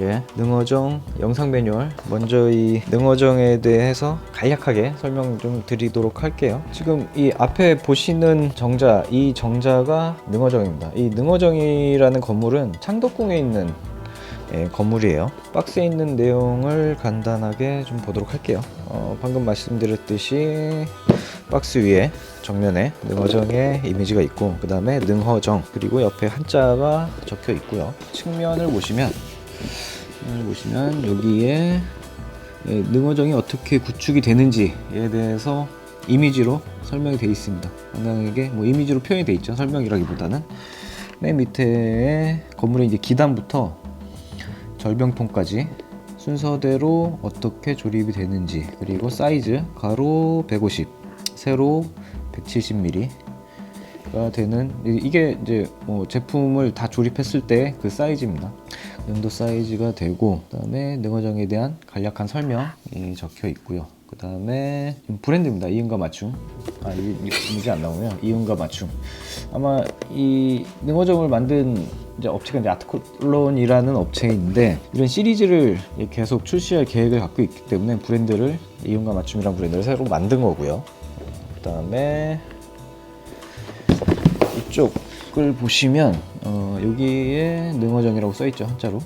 예, 능어정 영상 매뉴얼. 먼저 이 능어정에 대해서 간략하게 설명 좀 드리도록 할게요. 지금 이 앞에 보시는 정자, 이 정자가 능어정입니다. 이 능어정이라는 건물은 창덕궁에 있는 건물이에요. 박스에 있는 내용을 간단하게 좀 보도록 할게요. 방금 말씀드렸듯이 박스 위에 정면에 능어정의 이미지가 있고, 그 다음에 능허정, 그리고 옆에 한자가 적혀 있고요. 측면을 보시면 여기에 능어정이 어떻게 구축이 되는지에 대해서 이미지로 설명이 되어 있습니다. 간단하게 뭐 이미지로 표현이 되어 있죠. 설명이라기보다는 맨 밑에 건물의 이제 기단부터 절병통까지 순서대로 어떻게 조립이 되는지, 그리고 사이즈 가로 150, 세로 170mm가 되는, 이게 이제 뭐 제품을 다 조립했을 때 그 사이즈입니다. 그 정도 사이즈가 되고, 그다음에 능어정에 대한 간략한 설명이 적혀 있고요. 그 다음에 브랜드입니다. 이응과 맞춤. 이미지 안 나오면 이응과 맞춤. 아마 이 능어정을 만든 이제 업체가 이제 아트콜론이라는 업체인데, 이런 시리즈를 계속 출시할 계획을 갖고 있기 때문에 브랜드를, 이응과 맞춤이라는 브랜드를 새로 만든 거고요. 그 다음에 이쪽을 보시면 여기에 능어정이라고 써있죠. 한자로.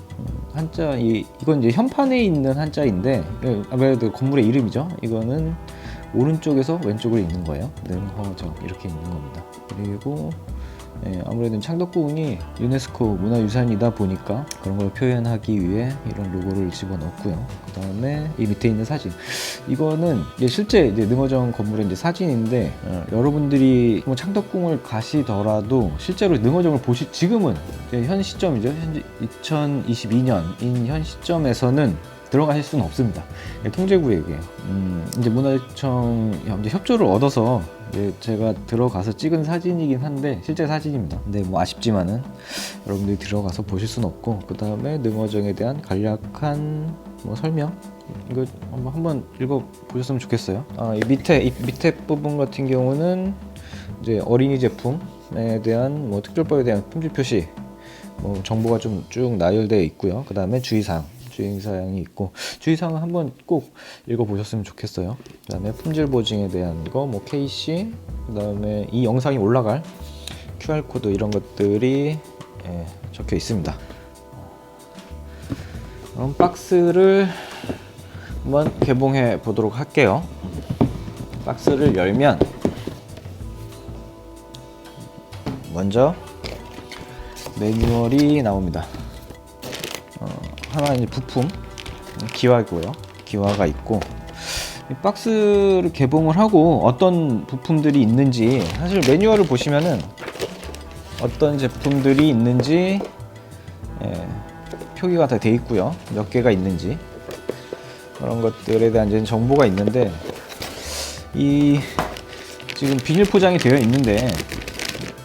한자, 이건 이제 현판에 있는 한자인데, 아무래도 건물의 이름이죠. 이거는 오른쪽에서 왼쪽으로 있는 거예요. 능허정 이렇게 있는 겁니다. 그리고 아무래도 창덕궁이 유네스코 문화유산이다 보니까 그런 걸 표현하기 위해 이런 로고를 집어넣었고요. 그 다음에 이 밑에 있는 사진, 이거는 실제 이제 능어정 건물의 이제 사진인데, 여러분들이 뭐 창덕궁을 가시더라도 실제로 능어정을 지금은 현 시점이죠. 현재 2022년인 현 시점에서는 들어가실 수는 없습니다. 통제구역이에요. 이제 문화청 이제 협조를 얻어서 제가 들어가서 찍은 사진이긴 한데 실제 사진입니다. 근데 뭐 아쉽지만은 여러분들이 들어가서 보실 수는 없고, 그 다음에 능어정에 대한 간략한 뭐 설명, 이거 한번 읽어 보셨으면 좋겠어요. 이 밑에 부분 같은 경우는 이제 어린이 제품에 대한 뭐 특별법에 대한 품질 표시 뭐 정보가 좀 쭉 나열되어 있고요. 그 다음에 주의사항이 있고, 주의사항은 한번 꼭 읽어보셨으면 좋겠어요. 그 다음에 품질 보증에 대한 거, 뭐 KC, 그 다음에 이 영상이 올라갈 QR코드, 이런 것들이 적혀 있습니다. 그럼 박스를 한번 개봉해 보도록 할게요. 박스를 열면 먼저 매뉴얼이 나옵니다. 하나 이제 부품, 기와고요. 기와가 있고, 이 박스를 개봉을 하고 어떤 부품들이 있는지, 사실 매뉴얼을 보시면은 어떤 제품들이 있는지 표기가 다 돼 있고요. 몇 개가 있는지 그런 것들에 대한 이제 정보가 있는데, 이 지금 비닐 포장이 되어 있는데,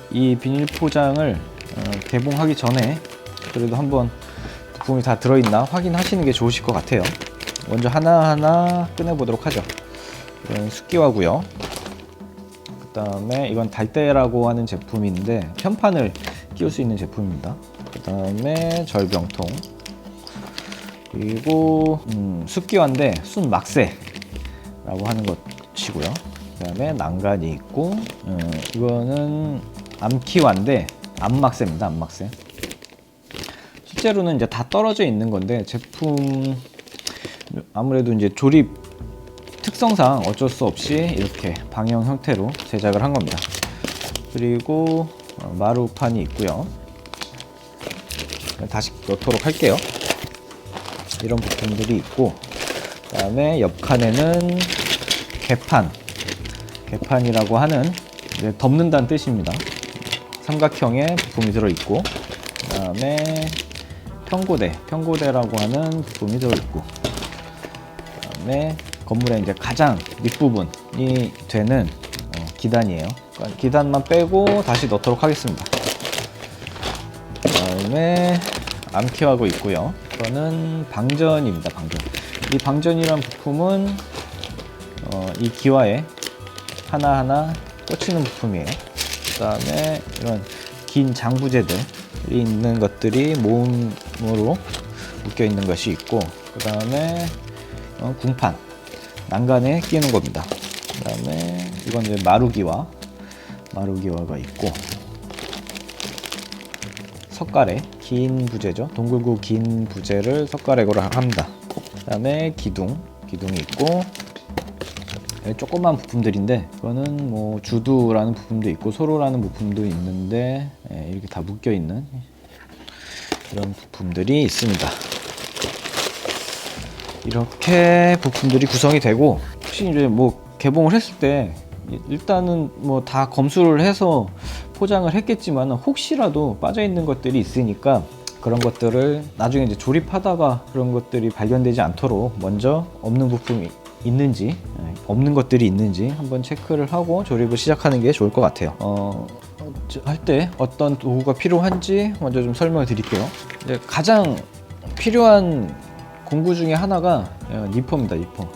이 비닐 포장을 개봉하기 전에 그래도 한번 부품이 다 들어있나 확인하시는 게 좋으실 것 같아요. 먼저 하나하나 꺼내보도록 하죠. 이건 숫기와고요. 그 다음에 이건 달대라고 하는 제품인데 현판을 끼울 수 있는 제품입니다. 그 다음에 절병통, 그리고 숫기와인데 순막새라고 하는 것이고요. 그 다음에 난간이 있고, 이거는 암키와인데 암막새입니다. 암막새. 실제로는 이제 다 떨어져 있는 건데, 제품 아무래도 이제 조립 특성상 어쩔 수 없이 이렇게 방형 형태로 제작을 한 겁니다. 그리고 마루판이 있고요. 다시 넣도록 할게요. 이런 부품들이 있고, 그 다음에 옆 칸에는 개판이라고 하는 이제 덮는다는 뜻입니다. 삼각형의 부품이 들어있고, 그 다음에 평고대라고 하는 부품이 들어있고, 그 다음에 건물의 이제 가장 밑부분이 되는 기단이에요. 그러니까 기단만 빼고 다시 넣도록 하겠습니다. 그 다음에 암키하고 있고요. 이거는 방전입니다. 이 방전이란 부품은 이 기와에 하나하나 꽂히는 부품이에요. 그 다음에 이런 긴 장부재들이 있는 것들이 모음으로 묶여 있는 것이 있고, 그 다음에 궁판 난간에 끼는 겁니다. 그 다음에 이건 이제 마루기와가 있고, 석가래 긴 부재죠. 동글고 긴 부재를 석가래고로 합니다. 그 다음에 기둥이 있고, 조그만 부품들인데 이거는 뭐 주두라는 부품도 있고 소로라는 부품도 있는데 이렇게 다 묶여 있는 이런 부품들이 있습니다. 이렇게 부품들이 구성이 되고, 혹시 이제 뭐 개봉을 했을 때 일단은 뭐 다 검수를 해서 포장을 했겠지만 혹시라도 빠져 있는 것들이 있으니까 그런 것들을 나중에 이제 조립하다가 그런 것들이 발견되지 않도록 먼저 없는 부품이 있는지 없는 것들이 있는지 한번 체크를 하고 조립을 시작하는 게 좋을 것 같아요. 할 때 어떤 도구가 필요한지 먼저 좀 설명을 드릴게요. 이제 가장 필요한 공구 중에 하나가 니퍼입니다. 니퍼.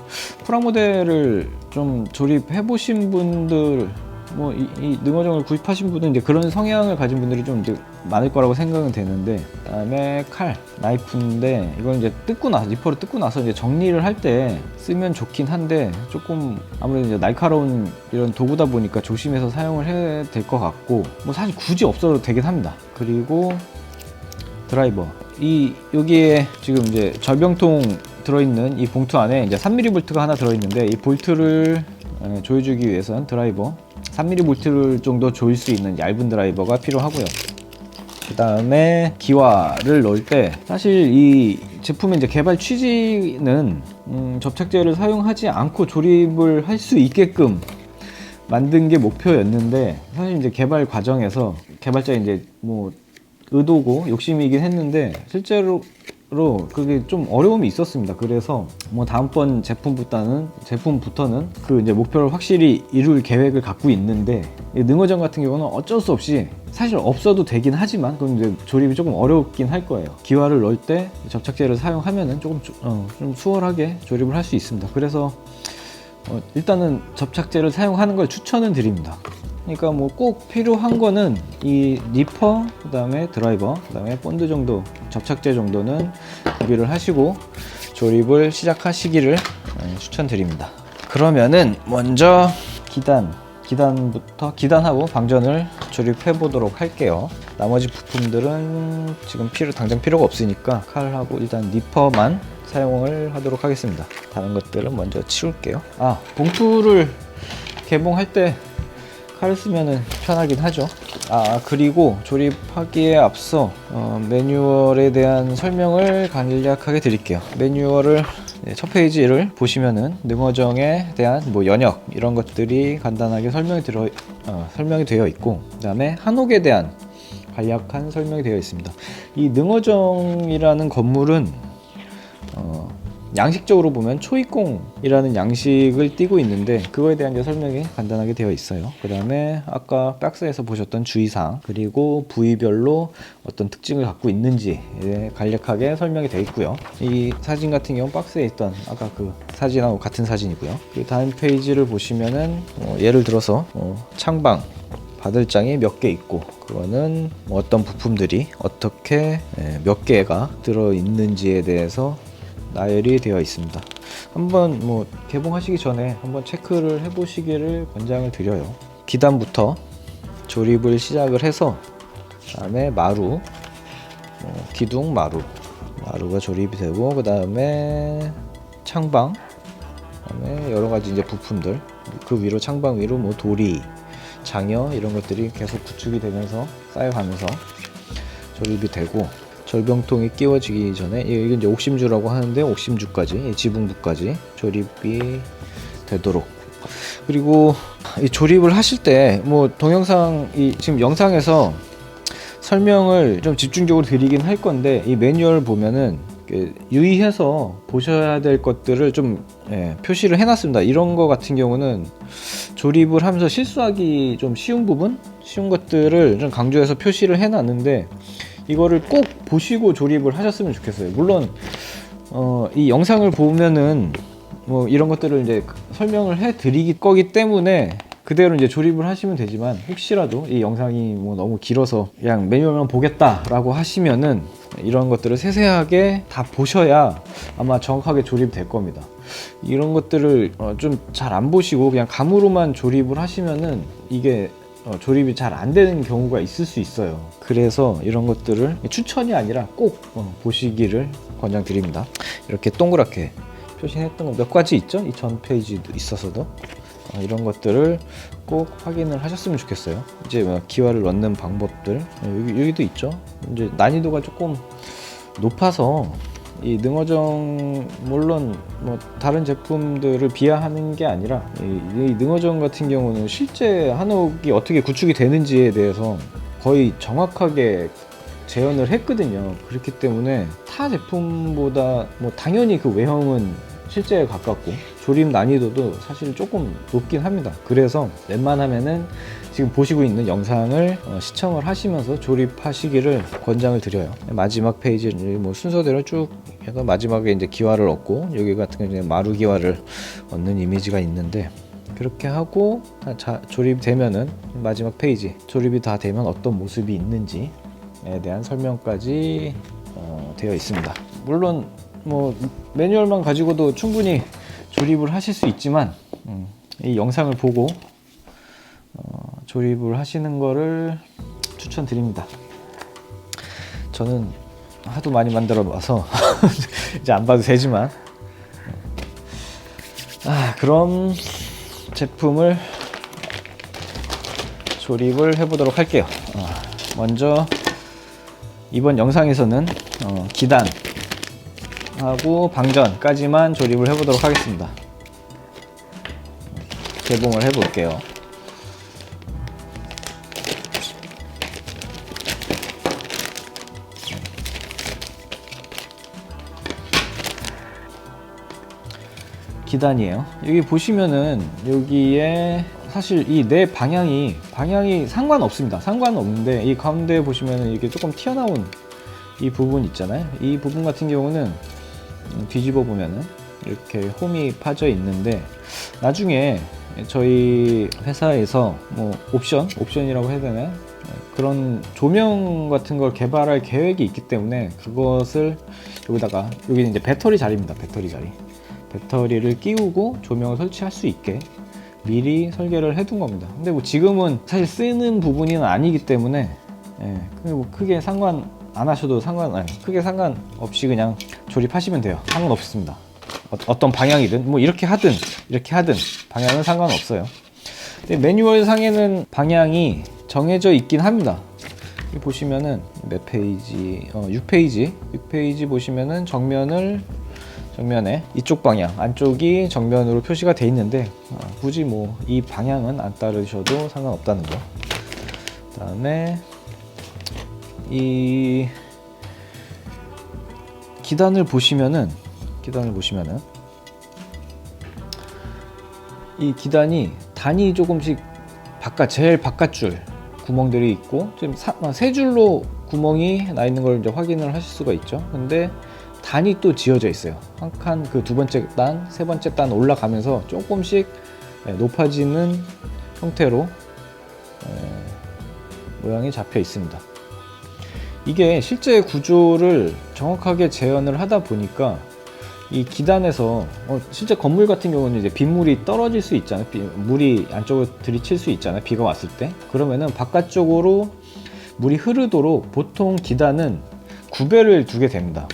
프라모델을 좀 조립해 보신 분들, 뭐 이 능어정을 구입하신 분은 이제 그런 성향을 가진 분들이 좀 이제 많을 거라고 생각은 되는데, 그다음에 칼, 나이프인데 이건 이제 니퍼를 뜯고 나서 이제 정리를 할 때 쓰면 좋긴 한데 조금 아무래도 이제 날카로운 이런 도구다 보니까 조심해서 사용을 해야 될 것 같고, 뭐 사실 굳이 없어도 되긴 합니다. 그리고 드라이버, 여기에 지금 이제 절병통 들어있는 이 봉투 안에 이제 3mm 볼트가 하나 들어있는데, 이 볼트를 조여주기 위해서는 드라이버 3mm 볼트를 정도 조일 수 있는 얇은 드라이버가 필요하고요. 그 다음에 기와를 넣을 때, 사실 이 제품의 이제 개발 취지는 접착제를 사용하지 않고 조립을 할 수 있게끔 만든 게 목표였는데, 사실 이제 개발 과정에서 개발자의 이제 뭐 의도고 욕심이긴 했는데 실제로 그게 좀 어려움이 있었습니다. 그래서 뭐 다음번 제품부터는 그 이제 목표를 확실히 이룰 계획을 갖고 있는데, 이 능어정 같은 경우는 어쩔 수 없이 사실 없어도 되긴 하지만 그건 이제 조립이 조금 어렵긴 할 거예요. 기와를 넣을 때 접착제를 사용하면은 조금 좀 수월하게 조립을 할 수 있습니다. 그래서 일단은 접착제를 사용하는 걸 추천은 드립니다. 그러니까 뭐 꼭 필요한 거는 이 니퍼, 그 다음에 드라이버, 그 다음에 본드 정도, 접착제 정도는 구비를 하시고 조립을 시작하시기를 추천드립니다. 그러면은 먼저 기단하고 방전을 조립해 보도록 할게요. 나머지 부품들은 지금 당장 필요가 없으니까 칼하고 일단 니퍼만 사용을 하도록 하겠습니다. 다른 것들은 먼저 치울게요. 봉투를 개봉할 때 칼을 쓰면은 편하긴 하죠. 그리고 조립하기에 앞서 매뉴얼에 대한 설명을 간략하게 드릴게요. 매뉴얼을 첫 페이지를 보시면은 능어정에 대한 뭐 연역 이런 것들이 간단하게 설명이 되어 있고, 그 다음에 한옥에 대한 간략한 설명이 되어 있습니다. 이 능어정이라는 건물은 양식적으로 보면 초입공이라는 양식을 띠고 있는데, 그거에 대한 이제 설명이 간단하게 되어 있어요. 그 다음에 아까 박스에서 보셨던 주의사항, 그리고 부위별로 어떤 특징을 갖고 있는지 간략하게 설명이 되어 있고요. 이 사진 같은 경우 박스에 있던 아까 그 사진하고 같은 사진이고요. 그 다음 페이지를 보시면은 예를 들어서 창방 바들장이 몇 개 있고, 그거는 어떤 부품들이 어떻게 몇 개가 들어 있는지에 대해서 나열이 되어 있습니다. 한번 뭐 개봉하시기 전에 한번 체크를 해보시기를 권장을 드려요. 기단부터 조립을 시작을 해서, 그다음에 마루, 기둥, 마루가 조립이 되고, 그다음에 창방, 그다음에 여러 가지 이제 부품들, 그 위로 창방 위로 뭐 도리, 장여 이런 것들이 계속 구축이 되면서 쌓여가면서 조립이 되고, 절병통이 끼워지기 전에 이건 이제 옥심주라고 하는데 옥심주까지, 지붕부까지 조립이 되도록. 그리고 이 조립을 하실 때 뭐 동영상 지금 영상에서 설명을 좀 집중적으로 드리긴 할 건데, 이 매뉴얼 보면은 유의해서 보셔야 될 것들을 좀 표시를 해놨습니다. 이런 거 같은 경우는 조립을 하면서 실수하기 좀 쉬운 것들을 좀 강조해서 표시를 해놨는데, 이거를 꼭 보시고 조립을 하셨으면 좋겠어요. 물론 이 영상을 보면은 뭐 이런 것들을 이제 설명을 해 드릴 거기 때문에 그대로 이제 조립을 하시면 되지만, 혹시라도 이 영상이 뭐 너무 길어서 그냥 매뉴얼만 보겠다라고 하시면은 이런 것들을 세세하게 다 보셔야 아마 정확하게 조립될 겁니다. 이런 것들을 좀 잘 안 보시고 그냥 감으로만 조립을 하시면은 이게 조립이 잘 안 되는 경우가 있을 수 있어요. 그래서 이런 것들을 추천이 아니라 꼭 보시기를 권장드립니다. 이렇게 동그랗게 표시했던 거 몇 가지 있죠? 이 전 페이지도 있어서도 이런 것들을 꼭 확인을 하셨으면 좋겠어요. 이제 기와를 넣는 방법들 여기도 있죠. 이제 난이도가 조금 높아서 이 능어정 물론 뭐 다른 제품들을 비하하는 게 아니라 이 능어정 같은 경우는 실제 한옥이 어떻게 구축이 되는지에 대해서 거의 정확하게 재현을 했거든요. 그렇기 때문에 타 제품보다 뭐 당연히 그 외형은 실제에 가깝고 조립 난이도도 사실 조금 높긴 합니다. 그래서 웬만하면은 지금 보시고 있는 영상을 시청을 하시면서 조립하시기를 권장을 드려요. 마지막 페이지를 뭐 순서대로 쭉 해서 마지막에 이제 기와를 얻고 여기 같은 경우는 마루 기와를 얻는 이미지가 있는데 그렇게 하고 조립되면은 마지막 페이지 조립이 다 되면 어떤 모습이 있는지에 대한 설명까지 되어 있습니다. 물론 뭐 매뉴얼만 가지고도 충분히 조립을 하실 수 있지만 이 영상을 보고 조립을 하시는 거를 추천드립니다. 저는 하도 많이 만들어 봐서 이제 안 봐도 되지만 그럼 제품을 조립을 해보도록 할게요. 먼저 이번 영상에서는 기단 하고 방전까지만 조립을 해보도록 하겠습니다. 개봉을 해볼게요. 기단이에요. 여기 보시면은 여기에 사실 이 네 방향이 상관없습니다. 상관없는데 이 가운데 보시면은 이게 조금 튀어나온 이 부분 있잖아요. 이 부분 같은 경우는 뒤집어 보면은 이렇게 홈이 파져 있는데 나중에 저희 회사에서 뭐 옵션이라고 해야 되나요? 그런 조명 같은 걸 개발할 계획이 있기 때문에 그것을 여기다가 여기는 이제 배터리 자리입니다. 배터리 자리. 배터리를 끼우고 조명을 설치할 수 있게 미리 설계를 해둔 겁니다. 근데 뭐 지금은 사실 쓰는 부분은 아니기 때문에 뭐 크게 상관 안 하셔도 크게 상관없이 그냥 조립하시면 돼요. 상관없습니다. 어떤 방향이든 뭐 이렇게 하든 방향은 상관없어요. 근데 매뉴얼 상에는 방향이 정해져 있긴 합니다. 여기 보시면은 몇 페이지? 6페이지 보시면은 정면에 이쪽 방향 안쪽이 정면으로 표시가 돼 있는데 굳이 뭐 이 방향은 안 따르셔도 상관없다는 거. 그다음에 이 기단을 보시면은 이 기단이 단이 조금씩 제일 바깥줄 구멍들이 있고 지금 세 줄로 구멍이 나 있는 걸 이제 확인을 하실 수가 있죠. 근데 단이 또 지어져 있어요. 한 칸 그 두 번째 단, 세 번째 단 올라가면서 조금씩 높아지는 형태로 모양이 잡혀 있습니다. 이게 실제 구조를 정확하게 재현을 하다 보니까 이 기단에서 실제 건물 같은 경우는 이제 빗물이 떨어질 수 있잖아요. 물이 안쪽으로 들이칠 수 있잖아요. 비가 왔을 때. 그러면은 바깥쪽으로 물이 흐르도록 보통 기단은 구배를 두게 됩니다.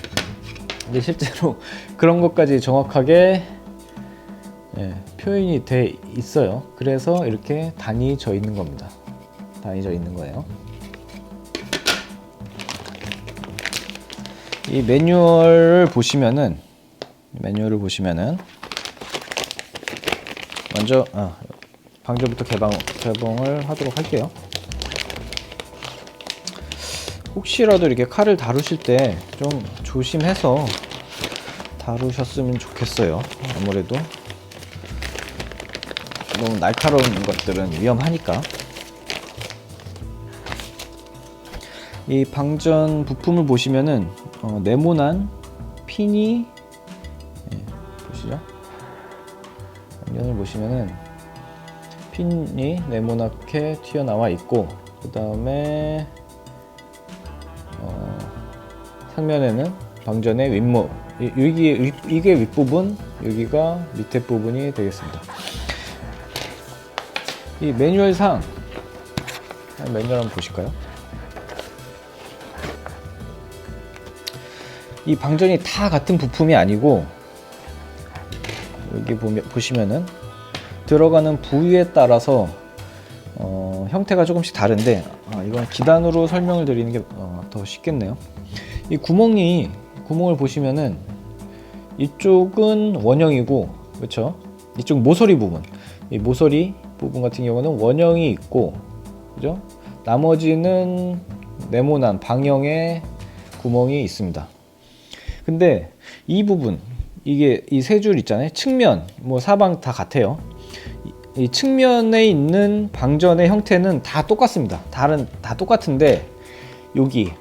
근데 실제로 그런 것까지 정확하게 표현이 돼 있어요. 그래서 이렇게 단이 져 있는 겁니다. 단이 져 있는 거예요. 이 매뉴얼을 보시면은 먼저 방전부터 개봉을 하도록 할게요. 혹시라도 이렇게 칼을 다루실 때 좀 조심해서 다루셨으면 좋겠어요. 아무래도 너무 날카로운 것들은 위험하니까. 이 방전 부품을 보시면은 네모난 핀이 보시죠? 방전을 보시면은 핀이 네모나게 튀어나와 있고 그 다음에 상면에는 방전의 윗모, 이게 윗부분, 여기가 밑에 부분이 되겠습니다. 이 매뉴얼상, 매뉴얼 한번 보실까요? 이 방전이 다 같은 부품이 아니고, 여기 보시면은 들어가는 부위에 따라서 형태가 조금씩 다른데, 이건 기단으로 설명을 드리는 게 더 쉽겠네요. 이 구멍을 보시면은 이쪽은 원형이고, 그렇죠? 이쪽 모서리 부분, 이 모서리 부분 같은 경우는 원형이 있고, 그죠? 나머지는 네모난 방형의 구멍이 있습니다. 근데 이 부분, 이게 이 세 줄 있잖아요. 측면, 뭐 사방 다 같아요. 이 측면에 있는 방전의 형태는 다 똑같습니다. 다 똑같은데, 여기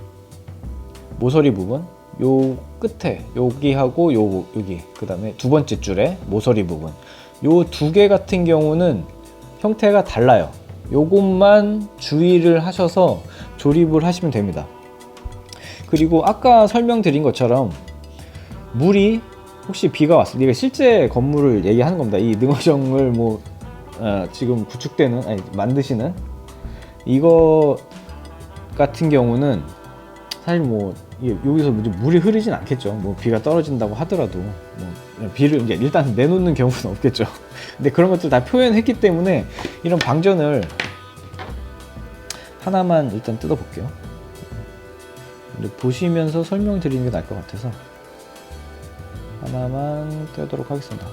모서리 부분, 요 끝에 여기하고 여기, 그 다음에 두 번째 줄에 모서리 부분, 요 두 개 같은 경우는 형태가 달라요. 요것만 주의를 하셔서 조립을 하시면 됩니다. 그리고 아까 설명드린 것처럼 물이 혹시 비가 왔을 때, 이게 실제 건물을 얘기하는 겁니다. 이 능어정을 지금 구축되는, 만드시는 이거 같은 경우는 사실 여기서 물이 흐르진 않겠죠. 비가 떨어진다고 하더라도 비를 이제 일단 내놓는 경우는 없겠죠. 근데 그런 것들 다 표현했기 때문에 이런 방전을 하나만 일단 뜯어 볼게요. 보시면서 설명드리는 게 나을 것 같아서 하나만 떼도록 하겠습니다.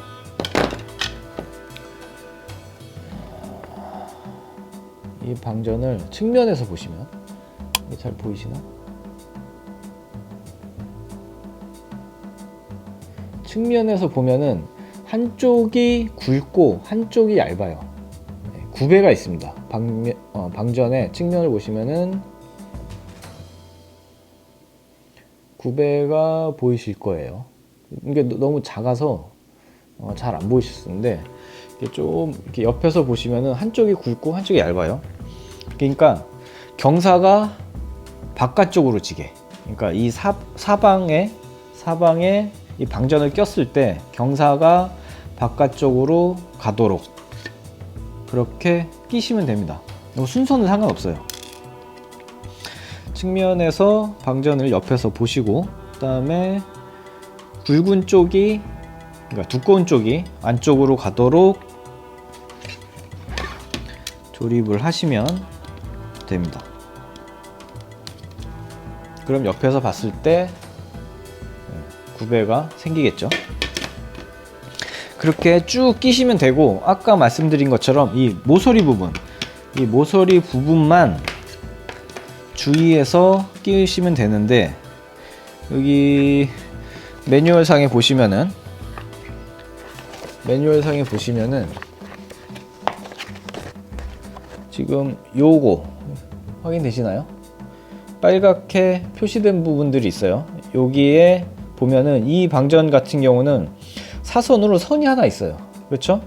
이 방전을 측면에서 보시면, 이게 잘 보이시나? 측면에서 보면은 한쪽이 굵고 한쪽이 얇아요. 구배가 있습니다. 방전의 측면을 보시면은 구배가 보이실 거예요. 이게 너무 작아서 잘 안 보이실 수 있는데, 이게 좀 이렇게 옆에서 보시면은 한쪽이 굵고 한쪽이 얇아요. 그러니까 경사가 바깥쪽으로 지게, 그러니까 이 사방에 이 방전을 꼈을 때 경사가 바깥쪽으로 가도록 그렇게 끼시면 됩니다. 순서는 상관없어요. 측면에서 방전을 옆에서 보시고, 그 다음에 굵은 쪽이, 그러니까 두꺼운 쪽이 안쪽으로 가도록 조립을 하시면 됩니다. 그럼 옆에서 봤을 때 구배가 생기겠죠. 그렇게 쭉 끼시면 되고, 아까 말씀드린 것처럼 이 모서리 부분만 주의해서 끼우시면 되는데, 여기 매뉴얼상에 보시면은 지금 요거 확인되시나요? 빨갛게 표시된 부분들이 있어요. 여기에 보면은 이 방전 같은 경우는 사선으로 선이 하나 있어요. 그렇죠?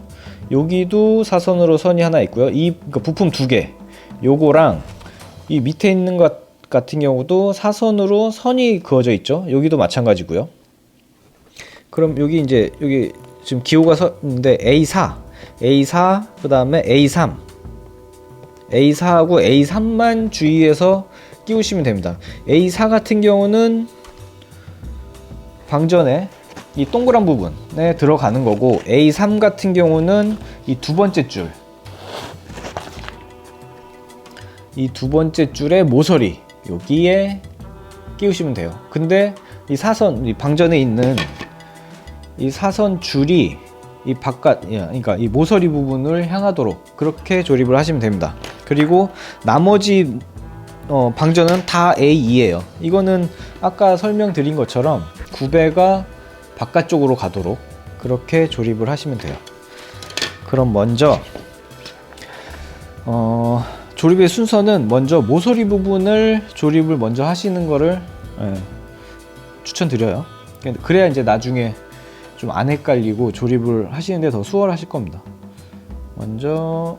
여기도 사선으로 선이 하나 있고요. 그러니까 부품 두 개, 요거랑 이 밑에 있는 것 같은 경우도 사선으로 선이 그어져 있죠. 여기도 마찬가지고요. 그럼 여기 지금 기호가 있는데 A4, 그 다음에 A3, A4하고 A3만 주의해서 끼우시면 됩니다. A4 같은 경우는 방전에 이 동그란 부분에 들어가는 거고, A3 같은 경우는 이 두 번째 줄의 모서리 여기에 끼우시면 돼요. 근데 이 방전에 있는 이 사선 줄이 이 그러니까 이 모서리 부분을 향하도록 그렇게 조립을 하시면 됩니다. 그리고 나머지 방전은 다 A2예요. 이거는 아까 설명드린 것처럼 구배가 바깥쪽으로 가도록 그렇게 조립을 하시면 돼요. 그럼 먼저 조립의 순서는 먼저 모서리 부분을 조립을 먼저 하시는 거를 추천드려요. 그래야 이제 나중에 좀 안 헷갈리고 조립을 하시는데 더 수월하실 겁니다. 먼저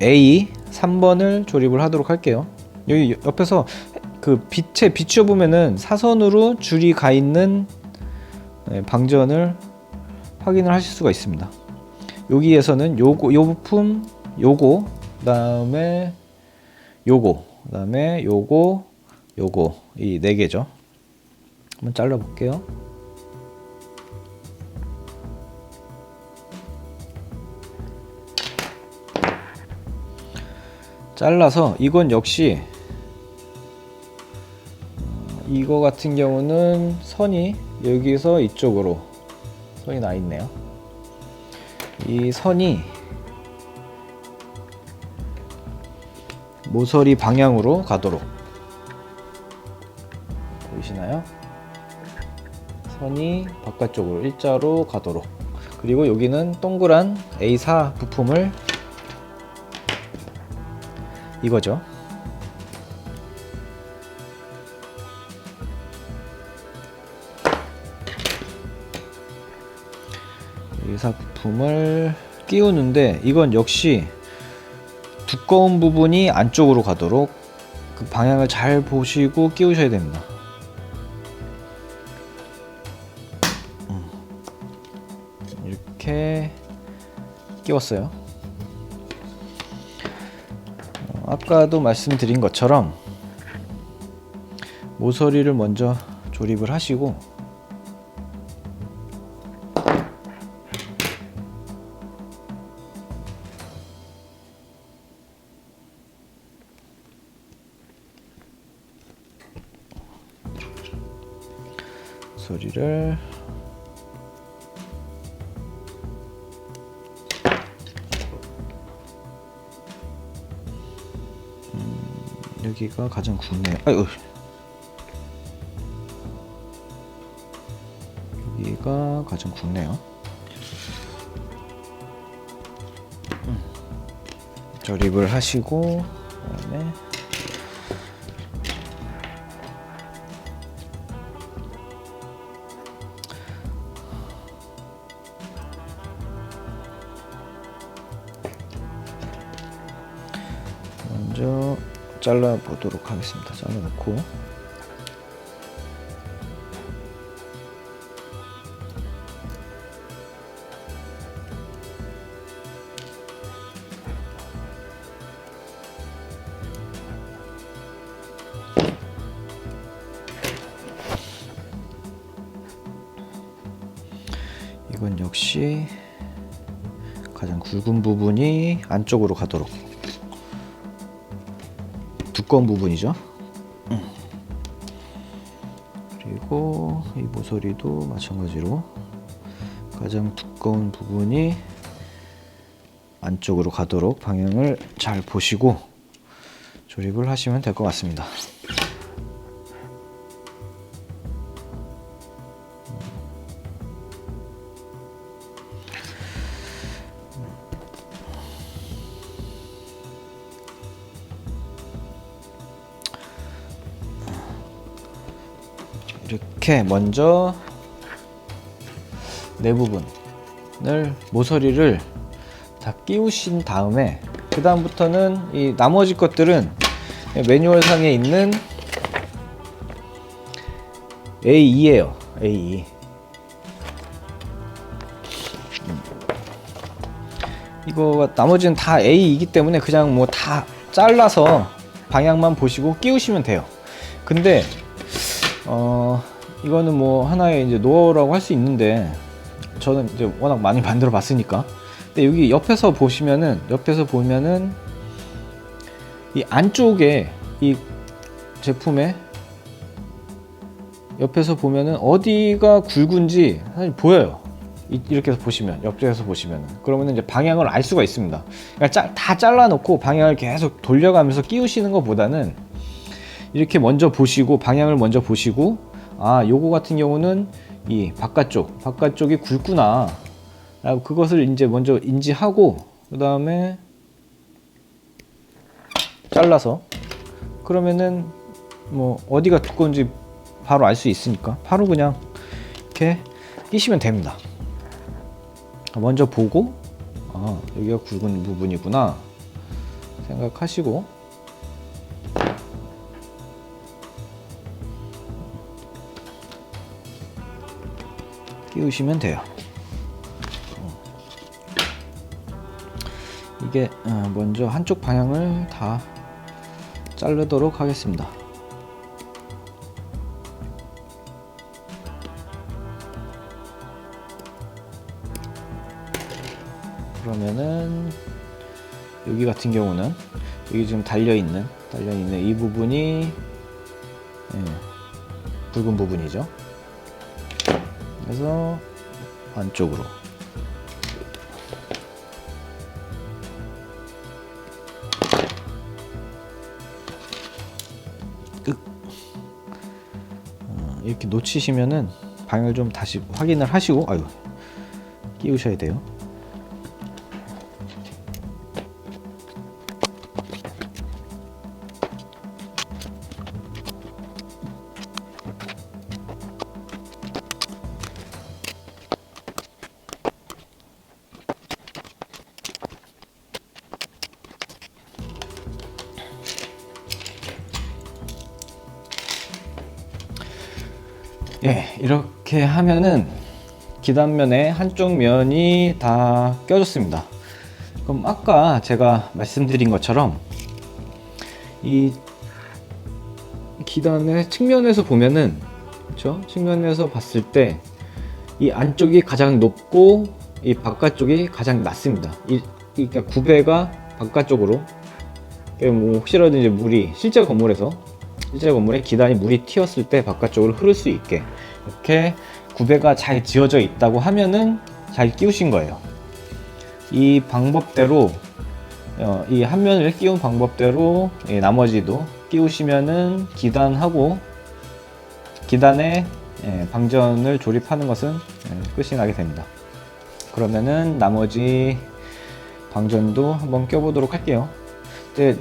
A 3번을 조립을 하도록 할게요. 여기 옆에서 그 빛에 비추어 보면은 사선으로 줄이 가 있는 방전을 확인을 하실 수가 있습니다. 여기에서는 요 부품, 요거, 그다음에 요거, 그다음에 요거 이 네 개죠. 한번 잘라 볼게요. 잘라서 이건 역시 이거 같은 경우는 선이 여기서 이쪽으로 선이 나 있네요. 이 선이 모서리 방향으로 가도록, 보이시나요? 선이 바깥쪽으로 일자로 가도록. 그리고 여기는 동그란 A4 부품을, 이거죠. A4 부품을 끼우는데 이건 역시 두꺼운 부분이 안쪽으로 가도록 그 방향을 잘 보시고 끼우셔야 됩니다. 이렇게 끼웠어요. 아까도 말씀드린 것처럼 모서리를 먼저 조립을 하시고 모서리를 여기가 가장 굵네요. 아이고. 여기가 가장 굵네요. 조립을 하시고 그다음에 먼저 잘라 보도록 하겠습니다. 잘라 놓고 이건 역시 가장 굵은 부분이 안쪽으로 가도록, 두꺼운 부분이죠. 그리고 이 모서리도 마찬가지로 가장 두꺼운 부분이 안쪽으로 가도록 방향을 잘 보시고 조립을 하시면 될 것 같습니다. 이렇게 먼저 내 부분을, 모서리를 다 끼우신 다음에 그 다음부터는 이 나머지 것들은 매뉴얼 상에 있는 A2예요. A2. 이거 나머지는 다 A이기 때문에 그냥 뭐 다 잘라서 방향만 보시고 끼우시면 돼요. 근데 이거는 뭐 하나의 이제 노하우라고 할 수 있는데 저는 이제 워낙 많이 만들어 봤으니까. 근데 여기 옆에서 보시면은 이 안쪽에 이 제품에 옆에서 보면은 어디가 굵은지 사실 보여요. 이렇게 해서 보시면, 옆에서 보시면은, 그러면 이제 방향을 알 수가 있습니다. 그러니까 다 잘라 놓고 방향을 계속 돌려가면서 끼우시는 것보다는 이렇게 먼저 보시고, 방향을 먼저 보시고, 아, 요거 같은 경우는 이 바깥쪽이 굵구나 라고 그것을 이제 먼저 인지하고 그 다음에 잘라서, 그러면은 뭐 어디가 두꺼운지 바로 알 수 있으니까 바로 그냥 이렇게 끼시면 됩니다. 먼저 보고, 아, 여기가 굵은 부분이구나 생각하시고 끼우시면 돼요. 이게 먼저 한쪽 방향을 다 자르도록 하겠습니다. 그러면은 여기 같은 경우는 여기 지금 달려있는 이 부분이 붉은 부분이죠. 그래서 안쪽으로 이렇게 놓치시면은 방향을 좀 다시 확인을 하시고 끼우셔야 돼요. 이렇게 하면은 기단면의 한쪽 면이 다 껴졌습니다. 그럼 아까 제가 말씀드린 것처럼 이 기단의 측면에서 보면은, 그렇죠? 측면에서 봤을 때 이 안쪽이 가장 높고 이 바깥쪽이 가장 낮습니다. 그러니까 구배가 바깥쪽으로, 뭐 혹시라도 이제 물이 실제 건물에 기단이 물이 튀었을 때 바깥쪽으로 흐를 수 있게 이렇게 구배가 잘 지어져 있다고 하면은 잘 끼우신 거예요. 이 방법대로 이 한 면을 끼운 방법대로 나머지도 끼우시면은 기단에 방전을 조립하는 것은 끝이 나게 됩니다. 그러면은 나머지 방전도 한번 껴보도록 할게요.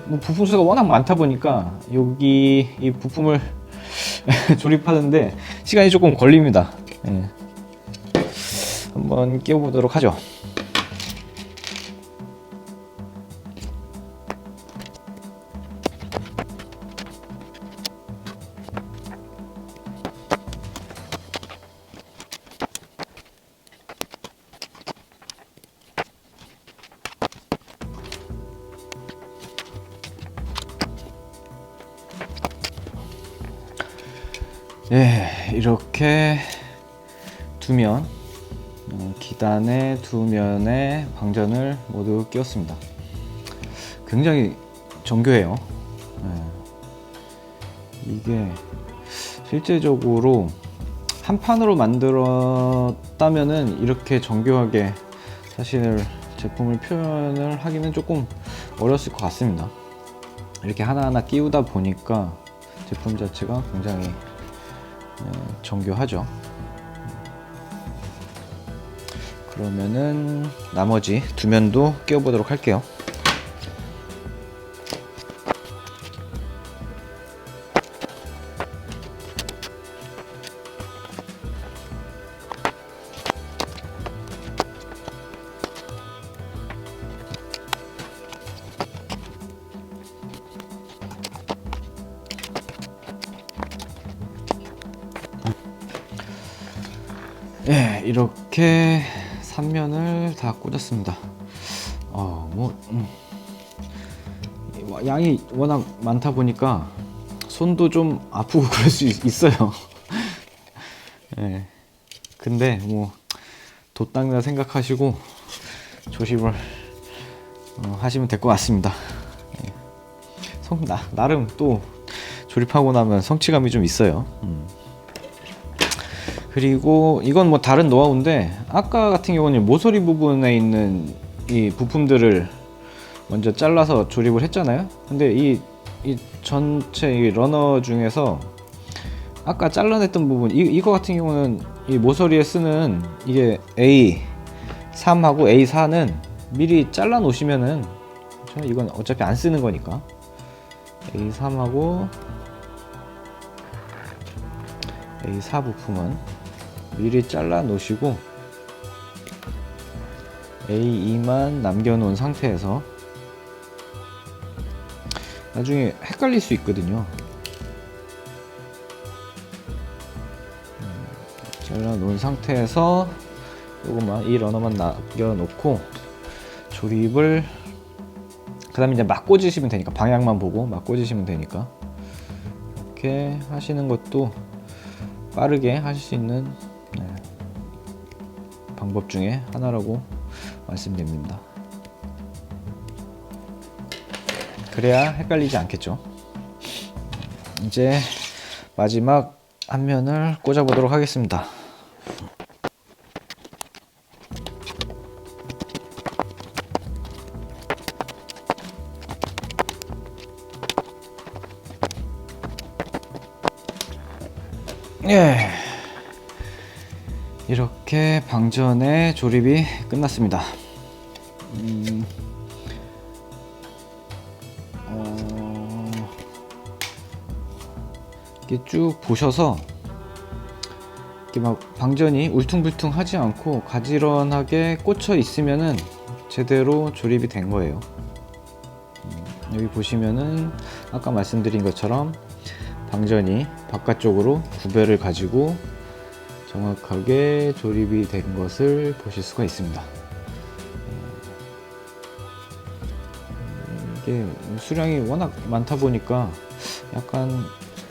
뭐 부품 수가 워낙 많다 보니까 여기 이 부품을 조립하는데 시간이 조금 걸립니다. 한번 끼워보도록 하죠. 이렇게 기단의 두 면에 방전을 모두 끼웠습니다. 굉장히 정교해요. 이게 실제적으로 한 판으로 만들었다면은 이렇게 정교하게 사실 제품을 표현을 하기는 조금 어려웠을 것 같습니다. 이렇게 하나하나 끼우다 보니까 제품 자체가 굉장히 정교하죠. 그러면은 나머지 두 면도 끼워보도록 할게요. 이렇게 3면을 다 꽂았습니다. 양이 워낙 많다 보니까 손도 좀 아프고 그럴 수 있어요. 근데 뭐 돛닦는다 생각하시고 조심을 하시면 될 것 같습니다. 나름 또 조립하고 나면 성취감이 좀 있어요. 그리고 이건 뭐 다른 노하우인데, 아까 같은 경우는 모서리 부분에 있는 이 부품들을 먼저 잘라서 조립을 했잖아요. 근데 이 전체 이 러너 중에서 아까 잘라냈던 부분, 이거 같은 경우는 이 모서리에 쓰는 이게 A3하고 A4는 미리 잘라 놓으시면은, 그렇죠? 이건 어차피 안 쓰는 거니까 A3하고 A4 부품은 미리 잘라 놓으시고 A2만 남겨 놓은 상태에서, 나중에 헷갈릴 수 있거든요. 잘라 놓은 상태에서 요것만 이 러너만 남겨놓고 조립을 그 다음에 이제 막 꽂으시면 되니까 방향만 보고 막 꽂으시면 되니까 이렇게 하시는 것도 빠르게 하실 수 있는 방법 중에 하나라고 말씀드립니다. 그래야 헷갈리지 않겠죠. 이제 마지막 한 면을 꽂아 보도록 하겠습니다. 예, 이렇게 방전의 조립이 끝났습니다. 이렇게 쭉 보셔서 이렇게 막 방전이 울퉁불퉁하지 않고 가지런하게 꽂혀 있으면은 제대로 조립이 된 거예요. 여기 보시면은 아까 말씀드린 것처럼 방전이 바깥쪽으로 구별을 가지고 정확하게 조립이 된 것을 보실 수가 있습니다. 이게 수량이 워낙 많다 보니까 약간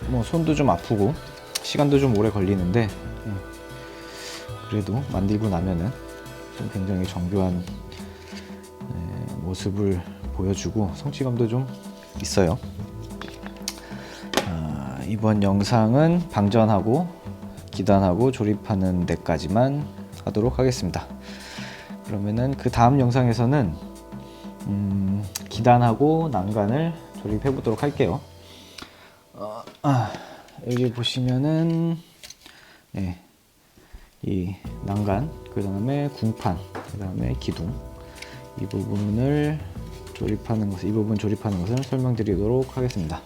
뭐 손도 좀 아프고 시간도 좀 오래 걸리는데 그래도 만들고 나면은 좀 굉장히 정교한 모습을 보여주고 성취감도 좀 있어요. 이번 영상은 방전하고 기단하고 조립하는 데까지만 하도록 하겠습니다. 그러면은 그 다음 영상에서는 기단하고 난간을 조립해 보도록 할게요. 여기 보시면은 이 난간, 그 다음에 궁판, 그 다음에 기둥, 이 부분 조립하는 것을 설명드리도록 하겠습니다.